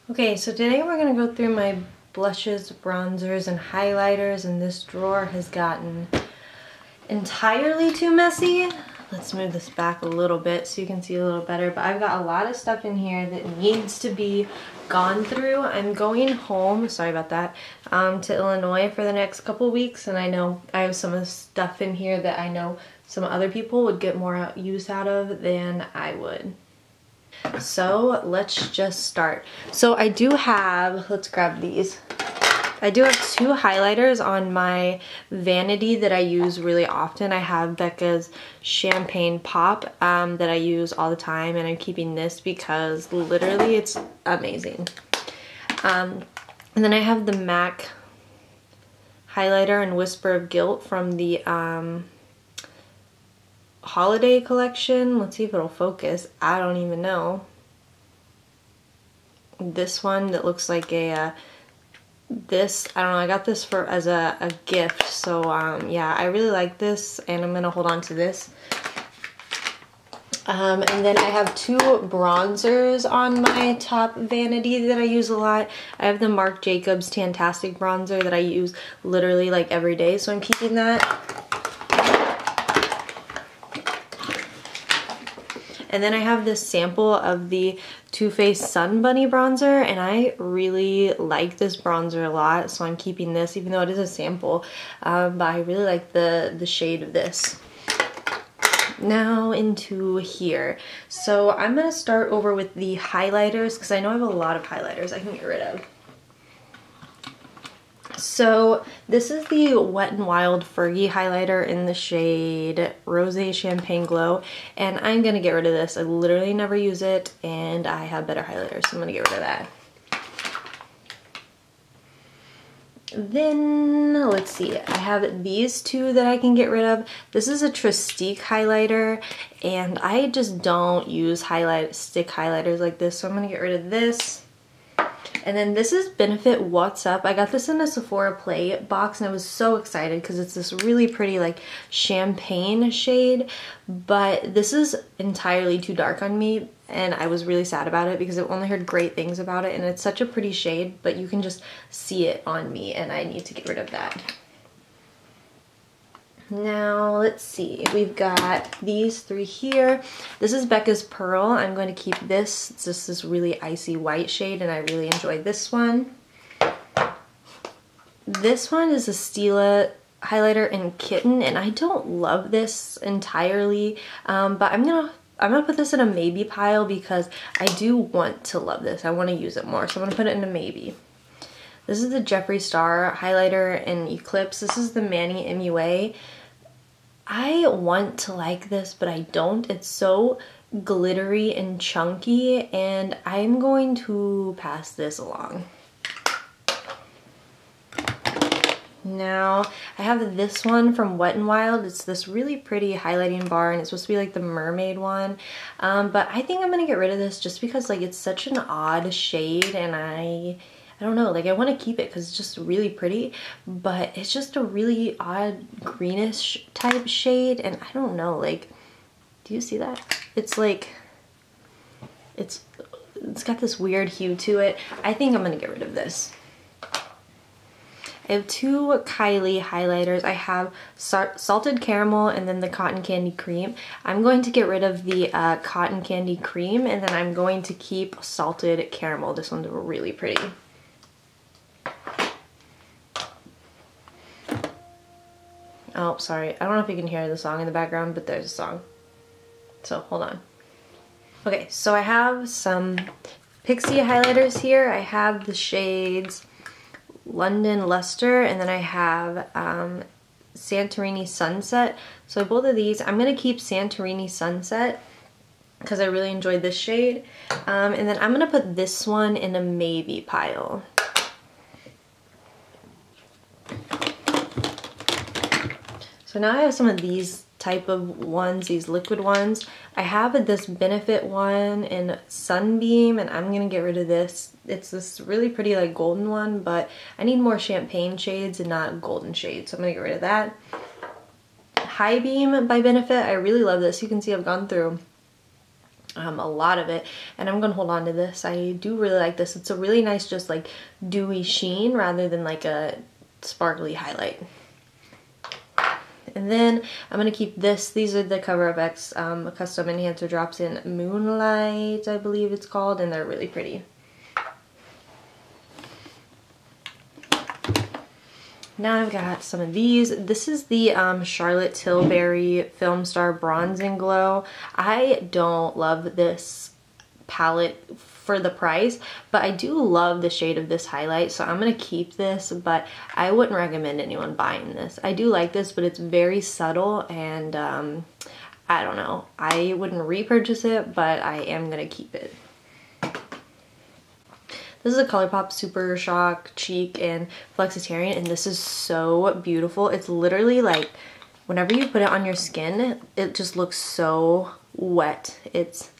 Okay, so today we're going to go through my blushes, bronzers, and highlighters, and this drawer has gotten entirely too messy. Let's move this back a little bit so you can see a little better, but I've got a lot of stuff in here that needs to be gone through. I'm going home, sorry about that, to Illinois for the next couple weeks, and I know I have some of the stuff in here that I know some other people would get more use out of than I would. So let's just start. So I do have, let's grab these. I do have two highlighters on my vanity that I use really often. I have Becca's Champagne Pop that I use all the time, and I'm keeping this because literally it's amazing. And then I have the MAC highlighter in Whisper of Guilt from the holiday collection. Let's see if it'll focus. I don't even know. This one that looks like a this, I don't know, I got this for as a gift, so yeah, I really like this, and I'm gonna hold on to this. And then I have two bronzers on my top vanity that I use a lot. I have the Marc Jacobs Tantastic bronzer that I use literally like every day, so I'm keeping that. And then I have this sample of the Too Faced Sun Bunny bronzer, and I really like this bronzer a lot, so I'm keeping this even though it is a sample, but I really like the shade of this. Now into here. So I'm going to start over with the highlighters because I know I have a lot of highlighters I can get rid of. So this is the Wet n Wild Fergie highlighter in the shade Rosé Champagne Glow, and I'm gonna get rid of this. I literally never use it, and I have better highlighters, so I'm gonna get rid of that. Then let's see, I have these two that I can get rid of. This is a Trestique highlighter, and I just don't use stick highlighters like this, so I'm gonna get rid of this. And then this is Benefit What's Up. I got this in a Sephora Play box, and I was so excited because it's this really pretty like champagne shade, but this is entirely too dark on me, and I was really sad about it because I've only heard great things about it, and it's such a pretty shade, but you can just see it on me, and I need to get rid of that. Now, let's see, we've got these three here. This is Becca's Pearl. I'm going to keep this. It's just this really icy white shade, and I really enjoy this one. This one is a Stila highlighter in Kitten, and I don't love this entirely, but I'm gonna put this in a maybe pile because I do want to love this. I want to use it more, so I'm gonna put it in a maybe. This is the Jeffree Star highlighter in Eclipse. This is the Manny MUA. I want to like this, but I don't. It's so glittery and chunky, and I'm going to pass this along. Now, I have this one from Wet n Wild. It's this really pretty highlighting bar, and it's supposed to be like the mermaid one. But I think I'm gonna get rid of this just because like it's such an odd shade, and I don't know, like I want to keep it because it's just really pretty, but it's just a really odd greenish type shade, and I don't know, like, do you see that? It's like, it's got this weird hue to it. I think I'm gonna get rid of this. I have two Kylie highlighters. I have Salted Caramel and then the Cotton Candy Cream. I'm going to get rid of the Cotton Candy Cream, and then I'm going to keep Salted Caramel. This one's really pretty. Oh, sorry. I don't know if you can hear the song in the background, but there's a song. So, hold on. Okay, so I have some Pixie highlighters here. I have the shades London Luster, and then I have Santorini Sunset. So both of these, I'm going to keep Santorini Sunset because I really enjoyed this shade. And then I'm going to put this one in a maybe pile. So now I have some of these type of ones, these liquid ones. I have this Benefit one in Sunbeam, and I'm gonna get rid of this. It's this really pretty like golden one, but I need more champagne shades and not golden shades, so I'm gonna get rid of that. High Beam by Benefit, I really love this. You can see I've gone through a lot of it, and I'm gonna hold on to this. I do really like this. It's a really nice just like dewy sheen rather than like a sparkly highlight. And then I'm gonna keep this. These are the Cover FX custom enhancer drops in Moonlight, I believe it's called, and they're really pretty. Now I've got some of these. This is the Charlotte Tilbury Film Star Bronze and Glow. I don't love this palette for the price, but I do love the shade of this highlight, so I'm gonna keep this, but I wouldn't recommend anyone buying this. I do like this, but it's very subtle, and I don't know. I wouldn't repurchase it, but I am gonna keep it. This is a ColourPop Super Shock Cheek and Flexitarian, and this is so beautiful. It's literally like, whenever you put it on your skin, it just looks so wet. It's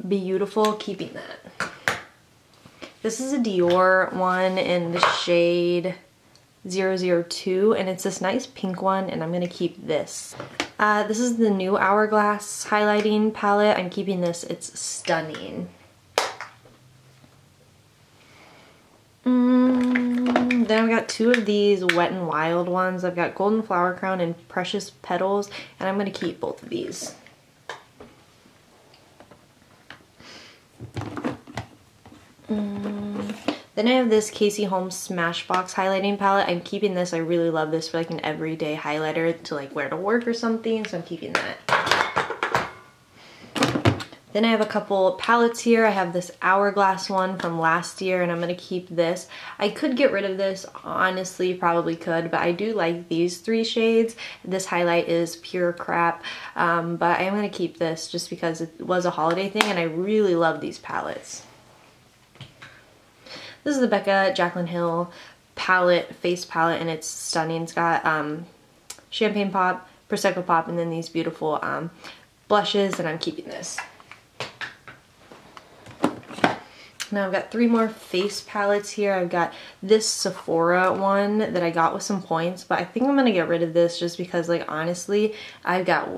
beautiful. Keeping that. This is a Dior one in the shade 002, and it's this nice pink one, and I'm gonna keep this. This is the new Hourglass highlighting palette. I'm keeping this. It's stunning. Then I've got two of these Wet n Wild ones. I've got Golden Flower Crown and Precious Petals, and I'm gonna keep both of these. Then I have this Casey Holmes Smashbox highlighting palette. I'm keeping this. I really love this for like an everyday highlighter to like wear to work or something, so I'm keeping that. Then I have a couple palettes here. I have this Hourglass one from last year, and I'm gonna keep this. I could get rid of this, honestly, probably could, but I do like these three shades. This highlight is pure crap, but I am gonna keep this just because it was a holiday thing, and I really love these palettes. This is the Becca Jaclyn Hill palette, face palette, and it's stunning. It's got Champagne Pop, Prosecco Pop, and then these beautiful blushes, and I'm keeping this. Now I've got three more face palettes here. I've got this Sephora one that I got with some points, but I think I'm gonna get rid of this just because, like, honestly, I've got,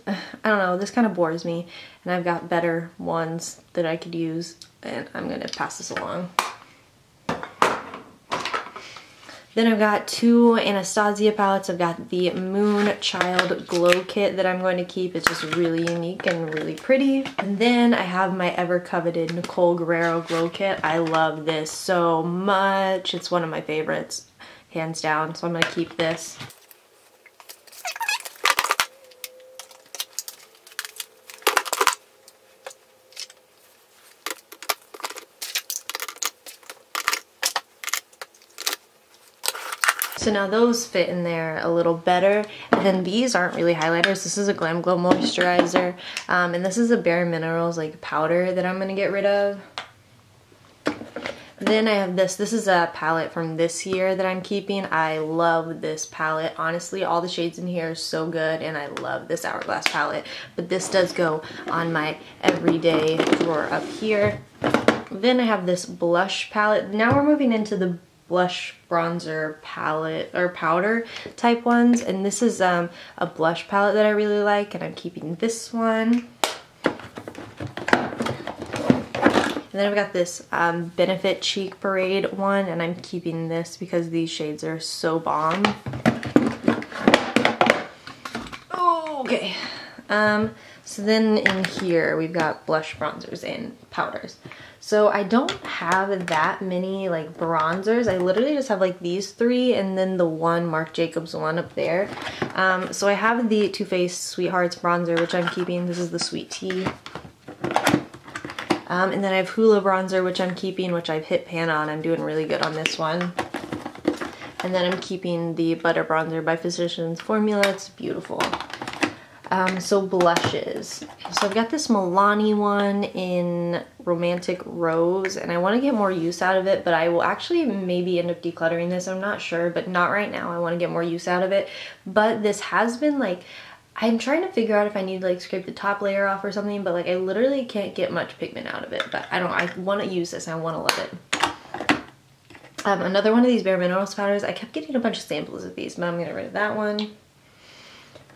I don't know, this kind of bores me, and I've got better ones that I could use, and I'm gonna pass this along. Then I've got two Anastasia palettes. I've got the Moon Child Glow Kit that I'm going to keep. It's just really unique and really pretty. And then I have my ever coveted Nicole Guerrero Glow Kit. I love this so much. It's one of my favorites, hands down, so I'm going to keep this. So now those fit in there a little better. And then these aren't really highlighters. This is a Glam Glow moisturizer. And this is a Bare Minerals like powder that I'm going to get rid of. Then I have this. This is a palette from this year that I'm keeping. I love this palette. Honestly, all the shades in here are so good, and I love this Hourglass palette. But this does go on my everyday drawer up here. Then I have this blush palette. Now we're moving into the blush bronzer palette or powder type ones, and this is a blush palette that I really like, and I'm keeping this one. And then I've got this Benefit Cheek Parade one, and I'm keeping this because these shades are so bomb. Okay. So then in here we've got blush, bronzers, and powders. So I don't have that many like bronzers. I literally just have like these three and then the one Marc Jacobs one up there. So I have the Too Faced Sweethearts bronzer, which I'm keeping. This is the Sweet Tea. And then I have Hoola bronzer, which I'm keeping, which I've hit pan on. I'm doing really good on this one. And then I'm keeping the Butter bronzer by Physicians Formula. It's beautiful. So blushes. So I've got this Milani one in Romantic Rose, and I want to get more use out of it, but I will actually maybe end up decluttering this. I'm not sure, but not right now. I want to get more use out of it. But this has been like, I'm trying to figure out if I need to like scrape the top layer off or something, but like I literally can't get much pigment out of it. But I want to use this and I want to love it. Another one of these Bare Minerals powders. I kept getting a bunch of samples of these, but I'm going to get rid of that one.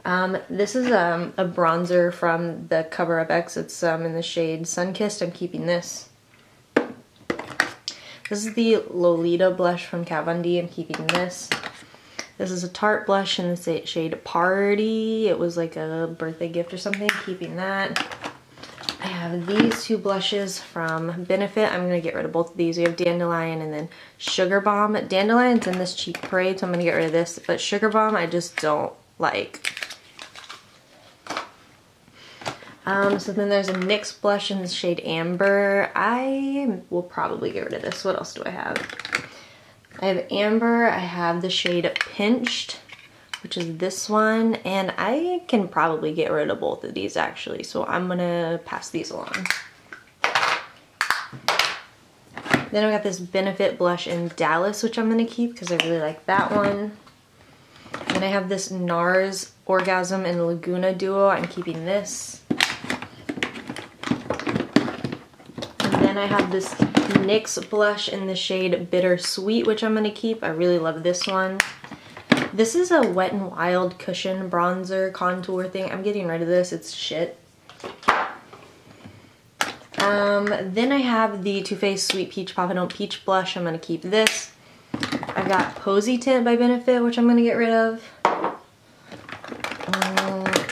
This is a bronzer from the Cover Up X. It's in the shade Sunkissed. I'm keeping this. This is the Lolita blush from Kat Von D. I'm keeping this. This is a Tarte blush in the shade Party. It was like a birthday gift or something. Keeping that. I have these two blushes from Benefit. I'm going to get rid of both of these. We have Dandelion and then Sugar Bomb. Dandelion's in this Cheek Parade, so I'm going to get rid of this. But Sugar Bomb I just don't like. So then there's a NYX blush in the shade Amber. I will probably get rid of this. What else do I have? I have Amber. I have the shade Pinched, which is this one. And I can probably get rid of both of these actually. So I'm going to pass these along. Then I got this Benefit blush in Dallas, which I'm going to keep because I really like that one. Then I have this NARS Orgasm and Laguna duo. I'm keeping this. And I have this NYX blush in the shade Bittersweet, which I'm going to keep. I really love this one. This is a Wet n Wild cushion bronzer contour thing. I'm getting rid of this. It's shit. Then I have the Too Faced Sweet Peach Papadone Peach blush. I'm going to keep this. I've got Posy Tint by Benefit, which I'm going to get rid of.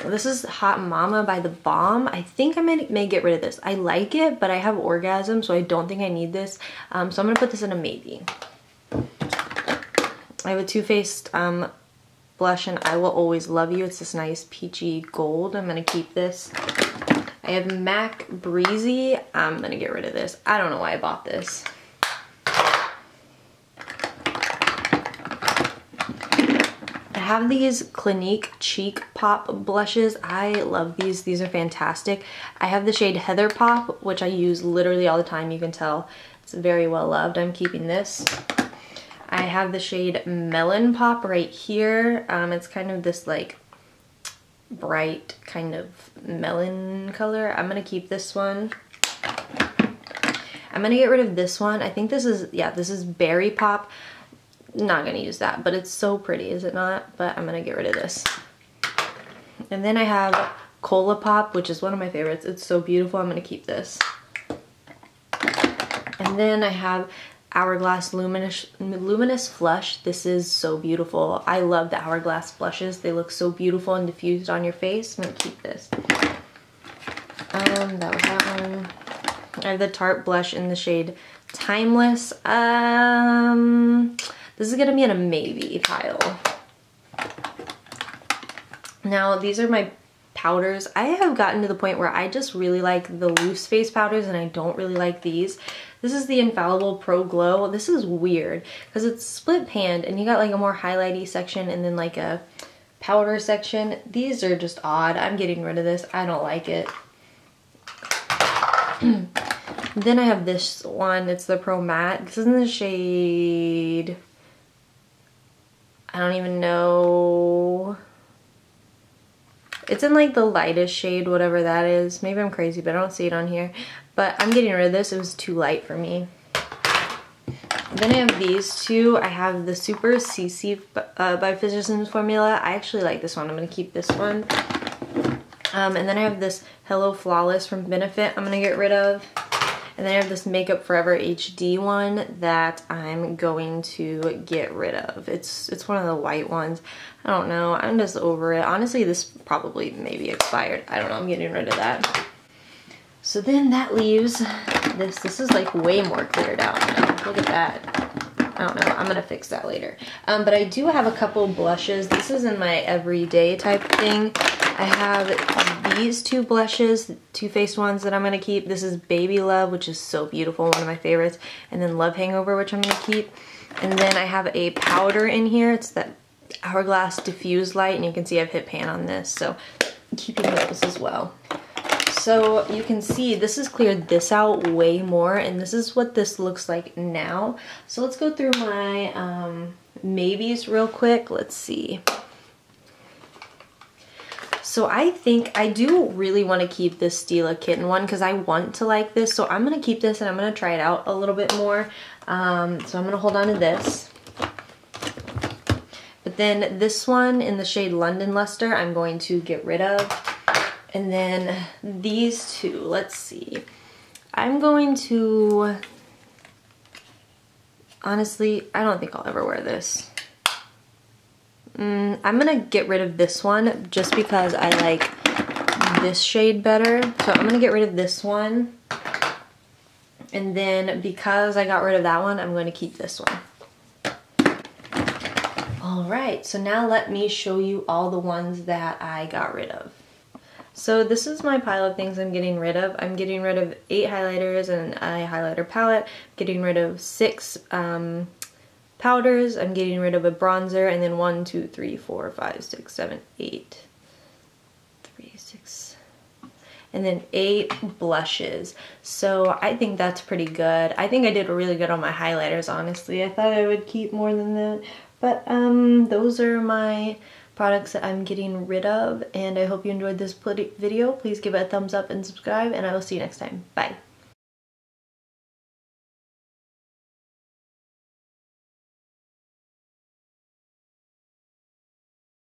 This is Hot Mama by The Balm. I think I may get rid of this. I like it, but I have orgasm, so I don't think I need this. So I'm going to put this in a maybe. I have a Too Faced blush in I Will Always Love You. It's this nice peachy gold. I'm going to keep this. I have MAC Breezy. I'm going to get rid of this. I don't know why I bought this. I have these Clinique Cheek Pop blushes. I love these. These are fantastic. I have the shade Heather Pop, which I use literally all the time. You can tell it's very well loved. I'm keeping this. I have the shade Melon Pop right here. It's kind of this like bright kind of melon color. I'm going to keep this one. I'm going to get rid of this one. I think this is, yeah, this is Berry Pop. Not gonna use that, but it's so pretty, is it not? But I'm gonna get rid of this. And then I have Cola Pop, which is one of my favorites. It's so beautiful. I'm gonna keep this. And then I have Hourglass Luminous Flush. This is so beautiful. I love the Hourglass blushes. They look so beautiful and diffused on your face. I'm gonna keep this. That was that one. I have the Tarte blush in the shade Timeless. This is gonna be in a maybe pile. Now these are my powders. I have gotten to the point where I just really like the loose face powders and I don't really like these. This is the Infallible Pro Glow. This is weird because it's split panned and you got like a more highlighty section and then like a powder section. These are just odd. I'm getting rid of this. I don't like it. Then I have this one. It's the Pro Matte. This is in the shade, I don't even know. It's in like the lightest shade, whatever that is. Maybe I'm crazy, but I don't see it on here. But I'm getting rid of this. It was too light for me. Then I have these two. I have the Super CC by Physicians Formula. I actually like this one. I'm going to keep this one. And then I have this Hello Flawless from Benefit I'm going to get rid of. And then I have this Makeup Forever HD one that I'm going to get rid of. It's one of the white ones. I don't know. I'm just over it. Honestly, this probably maybe expired. I don't know. I'm getting rid of that. So then that leaves this. This is like way more cleared out now. Look at that. I don't know. I'm going to fix that later. But I do have a couple blushes. This is in my everyday type thing. I have these two blushes, Too Faced ones that I'm going to keep. This is Baby Love, which is so beautiful, one of my favorites. And then Love Hangover, which I'm going to keep. And then I have a powder in here. It's that Hourglass Diffuse Light, and you can see I've hit pan on this, so I'm keeping those as well. So you can see this has cleared this out way more, and this is what this looks like now. So let's go through my maybes real quick. Let's see. So I think I do really want to keep this Stila Kitten one because I want to like this. So I'm going to keep this and I'm going to try it out a little bit more. So I'm going to hold on to this. But But then this one in the shade London Luster, I'm going to get rid of. And then these two, let's see. I'm going to, honestly, I don't think I'll ever wear this. I'm gonna get rid of this one just because I like this shade better. So I'm gonna get rid of this one. And then because I got rid of that one, I'm going to keep this one. All right, so now let me show you all the ones that I got rid of. So this is my pile of things I'm getting rid of. I'm getting rid of 8 highlighters and a highlighter palette, getting rid of 6 powders, I'm getting rid of a bronzer, and then 1, 2, 3, 4, 5, 6, 7, 8. 3, 6, and then 8 blushes. So I think that's pretty good. I think I did really good on my highlighters, honestly. I thought I would keep more than that. But those are my products that I'm getting rid of, and I hope you enjoyed this video. Please give it a thumbs up and subscribe, and I will see you next time. Bye.